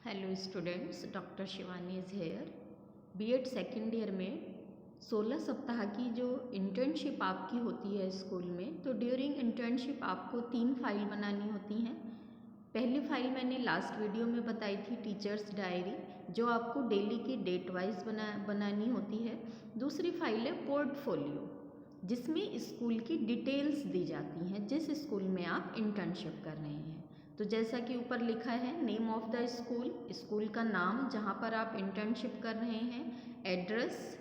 Hello students, doctor Shivani is here. B Ed second year में 16 सप्ताह की जो इंटर्नशिप आपकी होती है स्कूल में, तो ड्यूरिंग इंटर्नशिप आपको 3 फाइल बनानी होती हैं। पहली फाइल मैंने लास्ट वीडियो में बताई थी, टीचर्स डायरी, जो आपको डेली की डेट वाइज बनानी होती है। दूसरी फाइल है पोर्टफोलियो, जिसमें स्कूल की डिटेल्स दी जाती हैं जिस स्कूल में आप इंटर्नशिप कर रहे हैं। तो जैसा कि ऊपर लिखा है, name of the school, school का नाम जहाँ पर आप इंटर्नशिप कर रहे हैं, address,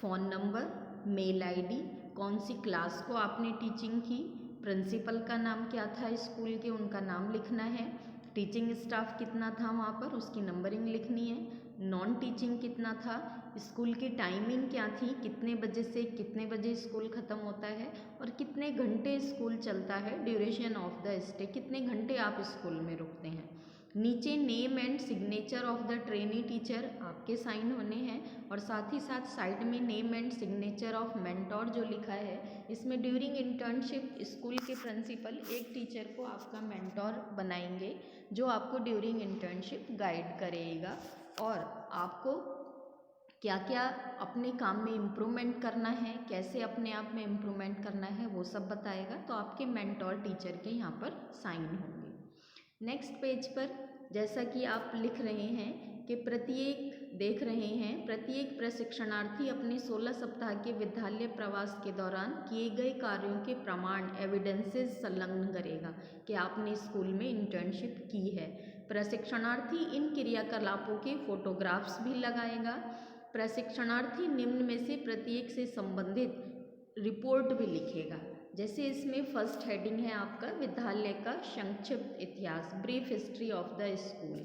phone number, mail ID, कौन सी क्लास को आपने टीचिंग की, प्रिंसिपल का नाम क्या था स्कूल के, उनका नाम लिखना है, टीचिंग स्टाफ कितना था वहाँ पर, उसकी नंबरिंग लिखनी है, नॉन टीचिंग कितना था, स्कूल की टाइमिंग क्या थी, कितने बजे से कितने बजे स्कूल ख़त्म होता है और कितने घंटे स्कूल चलता है, ड्यूरेशन ऑफ द स्टे, कितने घंटे आप स्कूल में रुकते हैं। नीचे name and signature of the trainee teacher, आपके साइन होने हैं, और साथ ही साथ साइड में name and signature of mentor जो लिखा है, इसमें ड्यूरिंग इंटर्नशिप स्कूल के प्रिंसिपल एक टीचर को आपका मेंटोर बनाएंगे, जो आपको ड्यूरिंग इंटर्नशिप गाइड करेगा और आपको क्या क्या अपने काम में इम्प्रूवमेंट करना है, कैसे अपने आप में इम्प्रूवमेंट करना है, वो सब बताएगा। तो आपके मेंटोर टीचर के यहाँ पर साइन होंगे। नेक्स्ट पेज पर जैसा कि आप लिख रहे हैं कि प्रत्येक प्रशिक्षणार्थी अपने 16 सप्ताह के विद्यालय प्रवास के दौरान किए गए कार्यों के प्रमाण, एविडेंसेस संलग्न करेगा कि आपने स्कूल में इंटर्नशिप की है। प्रशिक्षणार्थी इन क्रियाकलापों के फोटोग्राफ्स भी लगाएगा। प्रशिक्षणार्थी निम्न में से प्रत्येक से संबंधित रिपोर्ट भी लिखेगा। जैसे इसमें फर्स्ट हेडिंग है आपका विद्यालय का संक्षिप्त इतिहास, brief history of the school.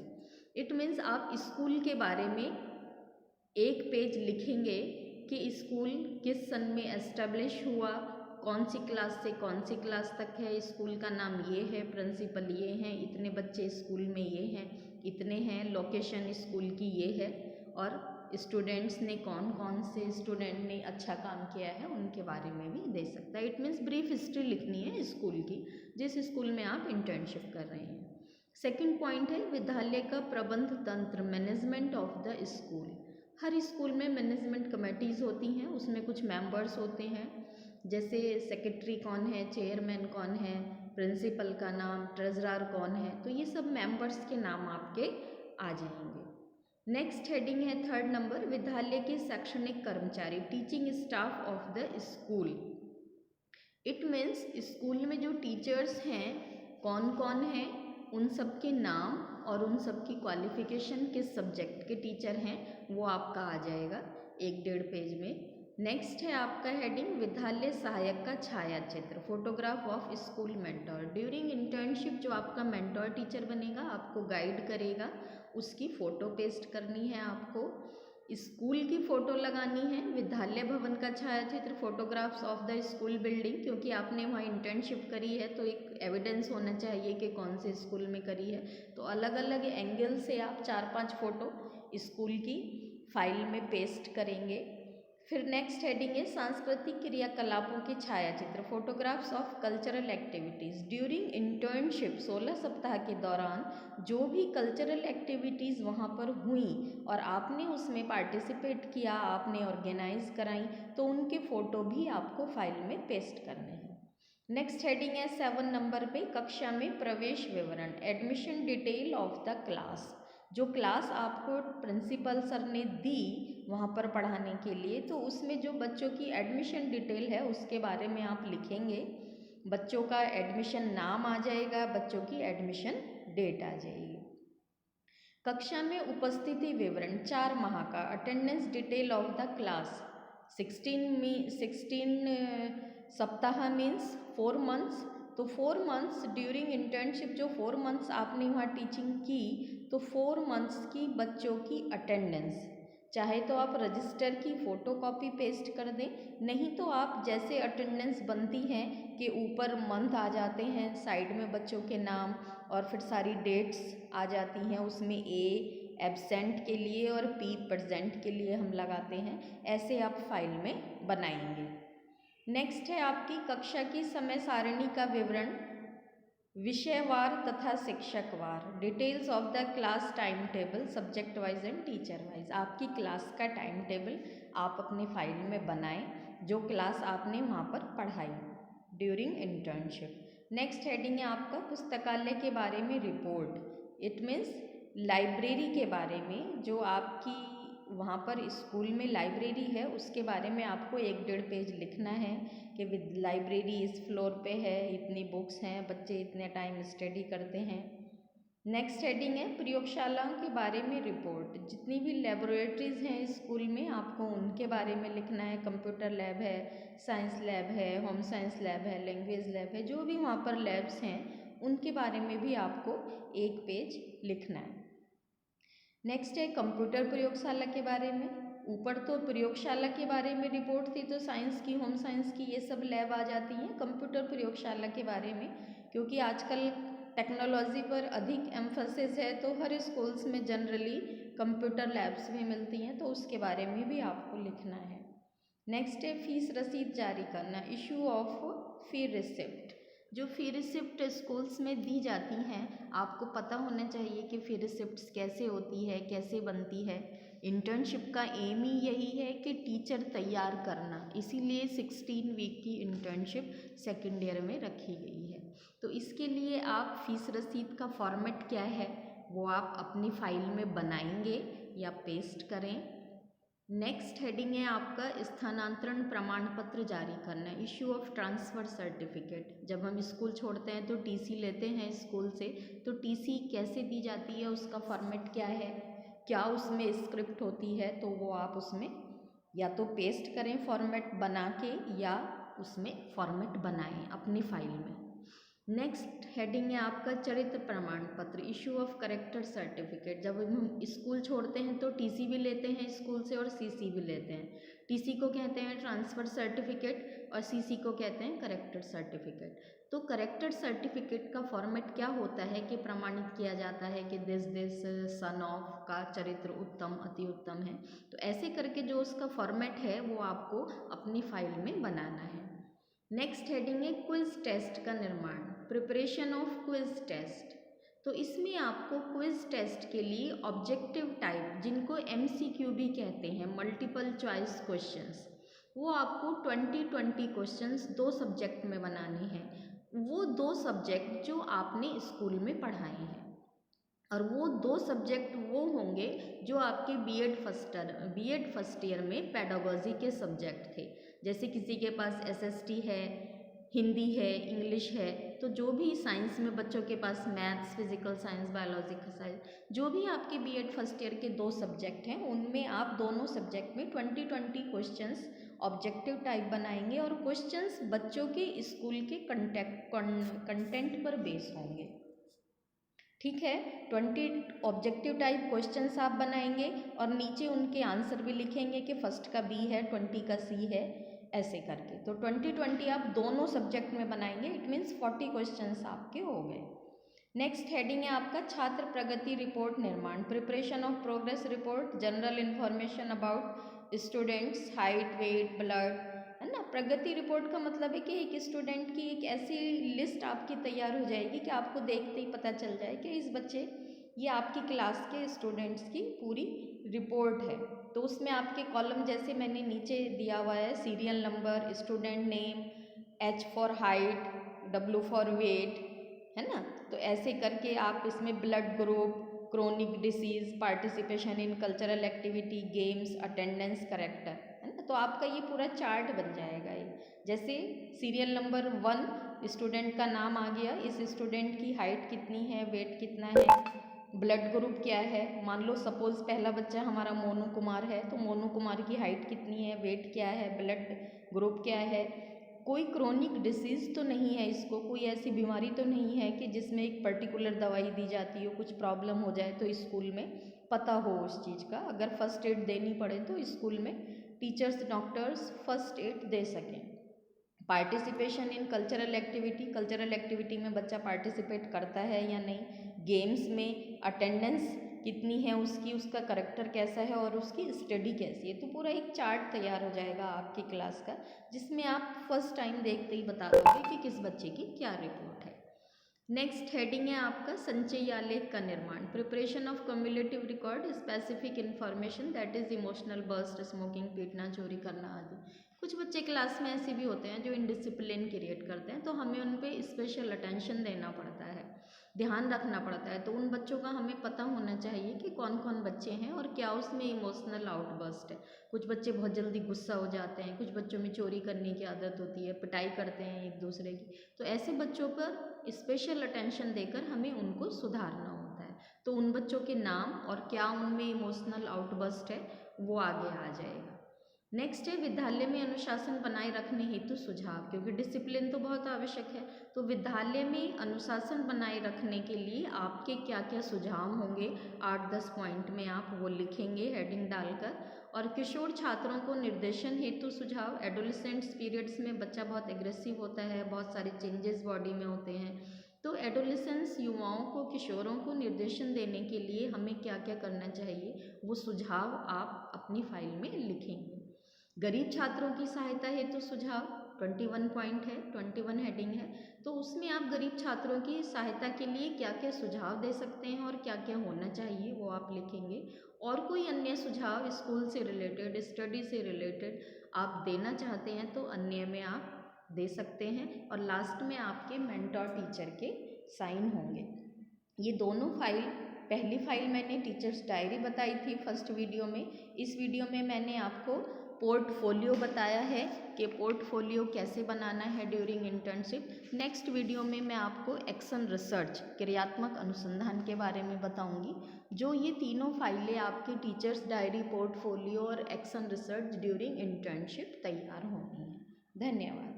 It means आप स्कूल के बारे में एक पेज लिखेंगे कि स्कूल किस सन में एस्टेब्लिश हुआ, कौन सी क्लास से कौन सी क्लास तक है, स्कूल का नाम ये है, प्रिंसिपल ये हैं, इतने बच्चे स्कूल में ये हैं, इतने हैं, लोकेशन स्कूल की ये है, और स्टूडेंट्स ने कौन कौन से स्टूडेंट ने अच्छा काम किया है उनके बारे में भी दे सकता है। इट मीन्स ब्रीफ हिस्ट्री लिखनी है स्कूल की, जिस स्कूल में आप इंटर्नशिप कर रहे हैं। सेकंड पॉइंट है विद्यालय का प्रबंध तंत्र, management of the school. Her school में मैनेजमेंट कमेटीज़ होती हैं, उसमें कुछ मेंबर्स होते हैं, जैसे सेक्रेटरी कौन है, चेयरमैन कौन है, प्रिंसिपल का नाम, ट्रेजरर कौन है, तो ये सब मेंबर्स के नाम आपके आ जाएंगे। नेक्स्ट हेडिंग है थर्ड नंबर, विद्यालय के शैक्षणिक कर्मचारी, teaching staff of the school. It means school में जो टीचर्स हैं कौन कौन हैं, उन सब के नाम और उन सब की क्वालिफिकेशन, किस सब्जेक्ट के टीचर हैं, वो आपका आ जाएगा 1-1.5 पेज में। नेक्स्ट है आपका हेडिंग विद्यालय सहायक का छाया चित्र, photograph of school mentor. During internship जो आपका मेंटोर टीचर बनेगा, आपको गाइड करेगा, उसकी फ़ोटो पेस्ट करनी है आपको। स्कूल की फ़ोटो लगानी है, विद्यालय भवन का छायाचित्र, photographs of the school building, क्योंकि आपने वहाँ इंटर्नशिप करी है तो एक एविडेंस होना चाहिए कि कौन से स्कूल में करी है। तो अलग अलग एंगल से आप 4-5 फ़ोटो स्कूल की फाइल में पेस्ट करेंगे। फिर नेक्स्ट हेडिंग है सांस्कृतिक क्रियाकलापों के छायाचित्र, photographs of cultural activities. During internship 16 सप्ताह के दौरान जो भी कल्चरल एक्टिविटीज़ वहाँ पर हुई और आपने उसमें पार्टिसिपेट किया, आपने ऑर्गेनाइज कराई, तो उनके फ़ोटो भी आपको फाइल में पेस्ट करने हैं। नेक्स्ट हेडिंग है 7 नंबर पे, कक्षा में प्रवेश विवरण, admission detail of the class. जो क्लास आपको प्रिंसिपल सर ने दी वहाँ पर पढ़ाने के लिए, तो उसमें जो बच्चों की एडमिशन डिटेल है उसके बारे में आप लिखेंगे। बच्चों का एडमिशन नाम आ जाएगा, बच्चों की एडमिशन डेट आ जाएगी। कक्षा में उपस्थिति विवरण 4 माह का, attendance detail of the class. 16 सप्ताह मीन्स 4 मंथ्स, तो 4 मंथ्स ड्यूरिंग इंटर्नशिप जो 4 मंथ्स आपने वहाँ टीचिंग की, तो 4 मंथ्स की बच्चों की अटेंडेंस, चाहे तो आप रजिस्टर की फ़ोटो कॉपी पेस्ट कर दें, नहीं तो आप जैसे अटेंडेंस बनती हैं कि ऊपर मंथ आ जाते हैं, साइड में बच्चों के नाम और फिर सारी डेट्स आ जाती हैं, उसमें ए एब्सेंट के लिए और पी प्रेजेंट के लिए हम लगाते हैं, ऐसे आप फाइल में बनाएंगे। नेक्स्ट है आपकी कक्षा की समय सारणी का विवरण, विषयवार तथा शिक्षकवार, details of the class timetable subject wise and teacher wise. आपकी क्लास का टाइम टेबल आप अपनी फाइल में बनाएं, जो क्लास आपने वहाँ पर पढ़ाई ड्यूरिंग इंटर्नशिप। नेक्स्ट हेडिंग है आपका पुस्तकालय के बारे में रिपोर्ट। इट मीन्स लाइब्रेरी के बारे में, जो आपकी वहाँ पर स्कूल में लाइब्रेरी है उसके बारे में आपको 1-1.5 पेज लिखना है कि लाइब्रेरी इस फ्लोर पे है, इतनी बुक्स हैं, बच्चे इतने टाइम स्टडी करते हैं। नेक्स्ट हेडिंग है प्रयोगशालाओं के बारे में रिपोर्ट। जितनी भी लेबोरेटरीज़ हैं स्कूल में आपको उनके बारे में लिखना है। कंप्यूटर लैब है, साइंस लैब है, होम साइंस लैब है, लैंग्वेज लैब है, जो भी वहाँ पर लैब्स हैं उनके बारे में भी आपको 1 पेज लिखना है। नेक्स्ट है कंप्यूटर प्रयोगशाला के बारे में। ऊपर तो प्रयोगशाला के बारे में रिपोर्ट थी, तो साइंस की, होम साइंस की ये सब लैब आ जाती हैं। कंप्यूटर प्रयोगशाला के बारे में, क्योंकि आजकल टेक्नोलॉजी पर अधिक एम्फोसिस है, तो हर स्कूल्स में जनरली कंप्यूटर लैब्स भी मिलती हैं, तो उसके बारे में भी आपको लिखना है। नेक्स्ट है फीस रसीद जारी करना, इशू ऑफ फी रिसिप्ट। जो फी रिसिप्ट स्कूल्स में दी जाती हैं, आपको पता होना चाहिए कि फी रिसिप्ट्स कैसे होती है, कैसे बनती है। इंटर्नशिप का एम ही यही है कि टीचर तैयार करना, इसीलिए 16 वीक की इंटर्नशिप सेकेंड ईयर में रखी गई है। तो इसके लिए आप फीस रसीद का फॉर्मेट क्या है वो आप अपनी फाइल में बनाएंगे या पेस्ट करें। नेक्स्ट हेडिंग है आपका स्थानांतरण प्रमाण पत्र जारी करना, इशू ऑफ ट्रांसफ़र सर्टिफिकेट। जब हम स्कूल छोड़ते हैं तो टीसी लेते हैं स्कूल से, तो टीसी कैसे दी जाती है, उसका फॉर्मेट क्या है, क्या उसमें स्क्रिप्ट होती है, तो वो आप उसमें या तो पेस्ट करें फॉर्मेट बना के, या उसमें फॉर्मेट बनाएं अपनी फाइल में। नेक्स्ट हेडिंग है आपका चरित्र प्रमाण पत्र, इशू ऑफ करेक्टर सर्टिफिकेट। जब हम स्कूल छोड़ते हैं तो टीसी भी लेते हैं स्कूल से और सीसी भी लेते हैं। टीसी को कहते हैं ट्रांसफ़र सर्टिफिकेट और सीसी को कहते हैं करेक्टर सर्टिफिकेट। तो करेक्टर सर्टिफिकेट का फॉर्मेट क्या होता है कि प्रमाणित किया जाता है कि दिस सन ऑफ का चरित्र उत्तम, अति उत्तम है। तो ऐसे करके जो उसका फॉर्मेट है वो आपको अपनी फाइल में बनाना है। नेक्स्ट हेडिंग है क्विज टेस्ट का निर्माण, प्रिपरेशन ऑफ क्विज टेस्ट। तो इसमें आपको क्विज टेस्ट के लिए ऑब्जेक्टिव टाइप, जिनको एमसीक्यू भी कहते हैं, मल्टीपल चॉइस क्वेश्चंस, वो आपको 20 क्वेश्चंस 2 सब्जेक्ट में बनाने हैं। वो 2 सब्जेक्ट जो आपने स्कूल में पढ़ाए हैं, और वो 2 सब्जेक्ट वो होंगे जो आपके बीएड फर्स्ट ईयर में पेडागोजी के सब्जेक्ट थे। जैसे किसी के पास एसएसटी है, हिंदी है, इंग्लिश है, तो जो भी साइंस में बच्चों के पास maths, physical science, biological science, जो भी आपके बीएड फर्स्ट ईयर के 2 सब्जेक्ट हैं, उनमें आप दोनों सब्जेक्ट में 20 क्वेश्चंस ऑब्जेक्टिव टाइप बनाएंगे, और क्वेश्चंस बच्चों के स्कूल के कंटेंट पर बेस होंगे। ठीक है, 20 ऑब्जेक्टिव टाइप क्वेश्चंस आप बनाएंगे और नीचे उनके आंसर भी लिखेंगे कि फर्स्ट का बी है, 20 का सी है, ऐसे करके। तो 20 आप दोनों सब्जेक्ट में बनाएंगे, इट मीन्स 40 क्वेश्चंस आपके हो गए। नेक्स्ट हेडिंग है आपका छात्र प्रगति रिपोर्ट निर्माण, preparation of progress report, general information about students, height, weight, blood, है ना। प्रगति रिपोर्ट का मतलब है कि एक स्टूडेंट की एक ऐसी लिस्ट आपकी तैयार हो जाएगी कि आपको देखते ही पता चल जाए कि इस बच्चे, ये आपकी क्लास के स्टूडेंट्स की पूरी रिपोर्ट है। तो उसमें आपके कॉलम जैसे मैंने नीचे दिया हुआ है, serial number, student name, H for height, W for wait, है ना। तो ऐसे करके आप इसमें blood group, chronic disease, participation in cultural activity, games, attendance, character, है ना। तो आपका ये पूरा चार्ट बन जाएगा। ये जैसे सीरियल नंबर 1 स्टूडेंट का नाम आ गया, इस स्टूडेंट की हाइट कितनी है, वेट कितना है, ब्लड ग्रुप क्या है। मान लो सपोज पहला बच्चा हमारा मोनू कुमार है, तो मोनू कुमार की हाइट कितनी है, वेट क्या है, ब्लड ग्रुप क्या है। कोई क्रोनिक डिसीज़ तो नहीं है इसको, कोई ऐसी बीमारी तो नहीं है कि जिसमें एक पर्टिकुलर दवाई दी जाती हो, कुछ प्रॉब्लम हो जाए तो स्कूल में पता हो उस चीज़ का, अगर फर्स्ट एड देनी पड़े तो स्कूल में टीचर्स, डॉक्टर्स फर्स्ट एड दे सकें। Participation in cultural activity, cultural activity में बच्चा पार्टिसिपेट करता है या नहीं। गेम्स में अटेंडेंस कितनी है उसकी, उसका करेक्टर कैसा है और उसकी स्टडी कैसी है। तो पूरा एक चार्ट तैयार हो जाएगा आपकी क्लास का, जिसमें आप फर्स्ट टाइम देखते ही बता दोगे कि किस बच्चे की क्या रिपोर्ट है। नेक्स्ट हेडिंग है आपका संचयी आलेख का निर्माण, preparation of cumulative record, specific information that is emotional burst, smoking, पीटना, चोरी करना आदि। कुछ बच्चे क्लास में ऐसे भी होते हैं जो इनडिसिप्लिन क्रिएट करते हैं, तो हमें उन पे स्पेशल अटेंशन देना पड़ता है, ध्यान रखना पड़ता है। तो उन बच्चों का हमें पता होना चाहिए कि कौन कौन बच्चे हैं और क्या उसमें इमोशनल आउटबर्स्ट है। कुछ बच्चे बहुत जल्दी गुस्सा हो जाते हैं, कुछ बच्चों में चोरी करने की आदत होती है, पिटाई करते हैं एक दूसरे की। तो ऐसे बच्चों पर स्पेशल अटेंशन देकर हमें उनको सुधारना होता है। तो उन बच्चों के नाम और क्या उनमें इमोशनल आउटबर्स्ट है वो आगे आ जाएगा। नेक्स्ट है विद्यालय में अनुशासन बनाए रखने हेतु सुझाव, क्योंकि डिसिप्लिन तो बहुत आवश्यक है। तो विद्यालय में अनुशासन बनाए रखने के लिए आपके क्या क्या सुझाव होंगे, 8-10 पॉइंट में आप वो लिखेंगे हेडिंग डालकर। और किशोर छात्रों को निर्देशन हेतु सुझाव, एडोलेसेंट्स पीरियड्स में बच्चा बहुत एग्रेसिव होता है, बहुत सारे चेंजेस बॉडी में होते हैं। तो एडोलेसेंस युवाओं को, किशोरों को निर्देशन देने के लिए हमें क्या क्या करना चाहिए, वो सुझाव आप अपनी फाइल में लिखेंगे। गरीब छात्रों की सहायता हेतु सुझाव 21 पॉइंट है, 21 हेडिंग है। तो उसमें आप गरीब छात्रों की सहायता के लिए क्या क्या सुझाव दे सकते हैं और क्या क्या होना चाहिए वो आप लिखेंगे। और कोई अन्य सुझाव स्कूल से रिलेटेड, स्टडी से रिलेटेड आप देना चाहते हैं तो अन्य में आप दे सकते हैं। और लास्ट में आपके मेंटर टीचर के साइन होंगे। ये दोनों फाइल, पहली फाइल मैंने टीचर्स डायरी बताई थी फर्स्ट वीडियो में। इस वीडियो में मैंने आपको पोर्टफोलियो बताया है कि पोर्टफोलियो कैसे बनाना है ड्यूरिंग इंटर्नशिप। नेक्स्ट वीडियो में मैं आपको एक्शन रिसर्च, क्रियात्मक अनुसंधान के बारे में बताऊंगी। जो ये तीनों फाइलें आपकी टीचर्स डायरी, पोर्टफोलियो और एक्शन रिसर्च ड्यूरिंग इंटर्नशिप तैयार होनी है। धन्यवाद।